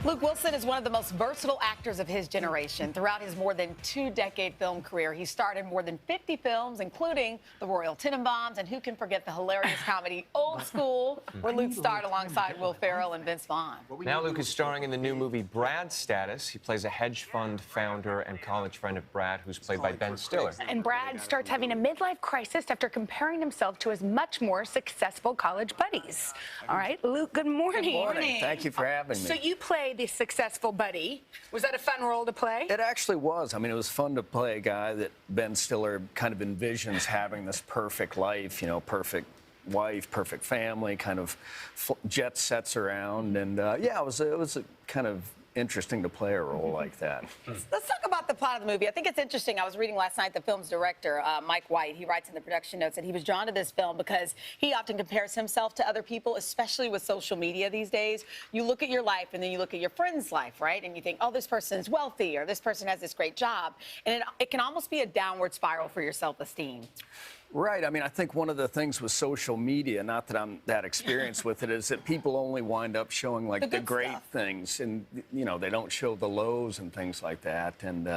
Luke Wilson is one of the most versatile actors of his generation. Throughout his more than two-decade film career, he starred in more than 50 films, including The Royal Tenenbaums, and who can forget the hilarious comedy Old School, where Luke starred alongside Will Ferrell and Vince Vaughn. Now Luke is starring in the new movie Brad Status. He plays a hedge fund founder and college friend of Brad, who's played by Ben Stiller. And Brad starts having a midlife crisis after comparing himself to his much more successful college buddies. All right, Luke, good morning. Good morning. Thank you for having me. So you play the successful buddy. Was that a fun role to play? It actually was. I mean, it was fun to play a guy that Ben Stiller kind of envisions having this perfect life, you know, perfect wife, perfect family, kind of jet sets around. And yeah, it was kind of interesting to play a role like that. Let's talk about the plot of the movie. I think it's interesting. I was reading last night the film's director, Mike White. He writes in the production notes that he was drawn to this film because he often compares himself to other people, especially with social media these days. You look at your life and then you look at your friend's life, right? And you think, oh, this person is wealthy or this person has this great job. And it can almost be a downward spiral for your self-esteem. Right. I mean, I think one of the things with social media, not that I'm that experienced with it, is that people only wind up showing like the great things, and you know, they don't show the lows and things like that. And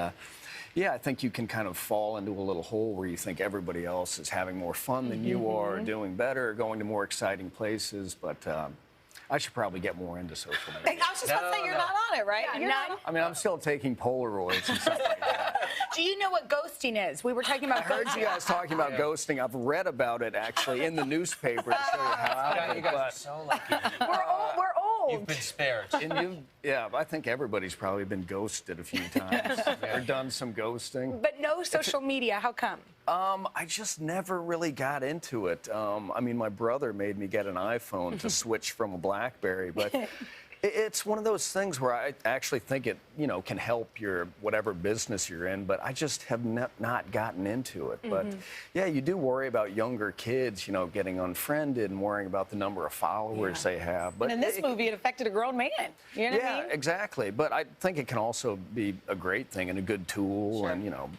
yeah, I think you can kind of fall into a little hole where you think everybody else is having more fun than you are, doing better, going to more exciting places. But I should probably get more into social media. I was just about to say, you're not on it, right? Yeah, you're not. I mean, I'm still taking Polaroids and stuff like that. Do you know what ghosting is? We were talking about I heard you guys talking about ghosting. I've read about it, actually, in the newspaper to show you how You guys are so lucky. We're old. You've been spared. Yeah, I think everybody's probably been ghosted a few times or done some ghosting. But no social media. How come? I just never really got into it. I mean, my brother made me get an iPhone to switch from a BlackBerry, but it's one of those things where I actually think it, you know, can help your whatever business you're in, but I just have not gotten into it. But yeah, you do worry about younger kids, you know, getting unfriended and worrying about the number of followers they have. But and in this movie, it affected a grown man. You know what I mean? Yeah, exactly. But I think it can also be a great thing and a good tool, and you know.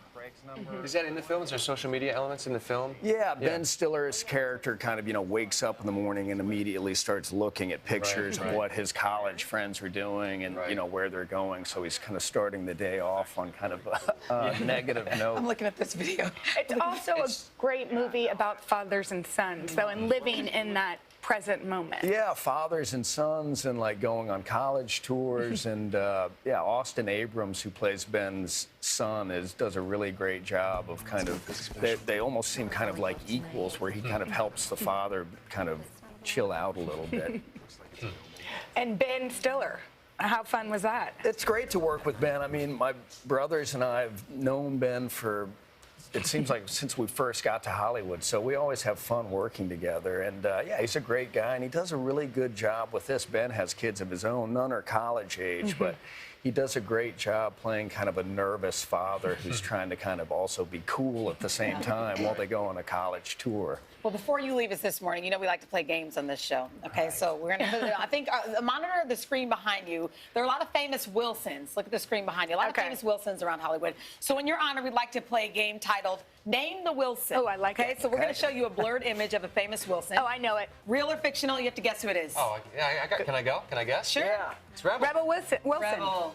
Is that in the film? Is there social media elements in the film? Yeah, Ben Stiller's character kind of, you know, wakes up in the morning and immediately starts looking at pictures of what his college friends are doing and, you know, where they're going. So he's kind of starting the day off on kind of a negative note. I'm looking at this video. It's also a great movie about fathers and sons, though, and living in that present moment. Yeah, fathers and sons and like going on college tours. And yeah, Austin Abrams, who plays Ben's son, does a really great job of kind of, they almost seem kind of like equals, where he kind of helps the father kind of chill out a little bit. And Ben Stiller. How fun was that? It's great to work with Ben. I mean, my brothers and I have known Ben for, it seems like, since we first got to Hollywood, so we always have fun working together. And yeah, he's a great guy, and he does a really good job with this. Ben has kids of his own, none are college age, but he does a great job playing kind of a nervous father who's trying to kind of also be cool at the same time while they go on a college tour. Well, before you leave us this morning, you know we like to play games on this show. Okay, so we're going to, I think, monitor the screen behind you. There are a lot of famous Wilsons. Look at the screen behind you. A lot of famous Wilsons around Hollywood. So in your honor, we'd like to play a game titled Name the Wilson. Oh, I like it. Okay, so we're going to show you a blurred image of a famous Wilson. Oh, I know it. Real or fictional, you have to guess who it is. Oh, yeah, can I go? Can I guess? Sure. Yeah. It's Rebel. Rebel Wilson. Rebel.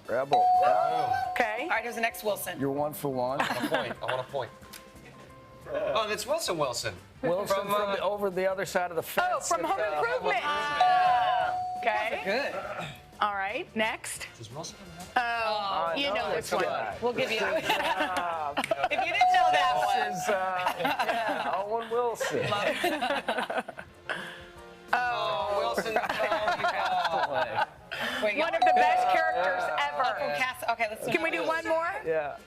Okay. All right, here's the next Wilson. You're 1 for 1. I want a point. Oh, that's Wilson. Wilson from over the other side of the fence. Oh, from Home Improvement. Okay. Good. All right, next. Is Wilson in that? Oh, you know this one. We'll give you if you didn't know that one. This is, yeah, Owen Wilson. Oh, Wilson. One of the best characters ever. Okay, let's see. Can we do one more? Yeah.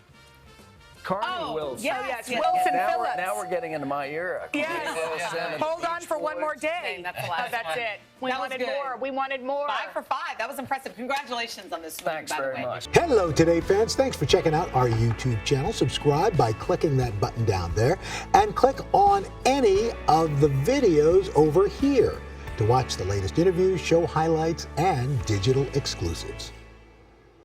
Carney Wilson. Yes, Wilson Phillips. Now we're getting into my era. Yes. Hold on for one more day. That's the last that's one. it. We wanted more. We wanted more. 5 for 5. That was impressive. Congratulations on this movie, Thanks by the very way. much. Hello, Today fans. Thanks for checking out our YouTube channel. Subscribe by clicking that button down there and click on any of the videos over here to watch the latest interviews, show highlights, and digital exclusives.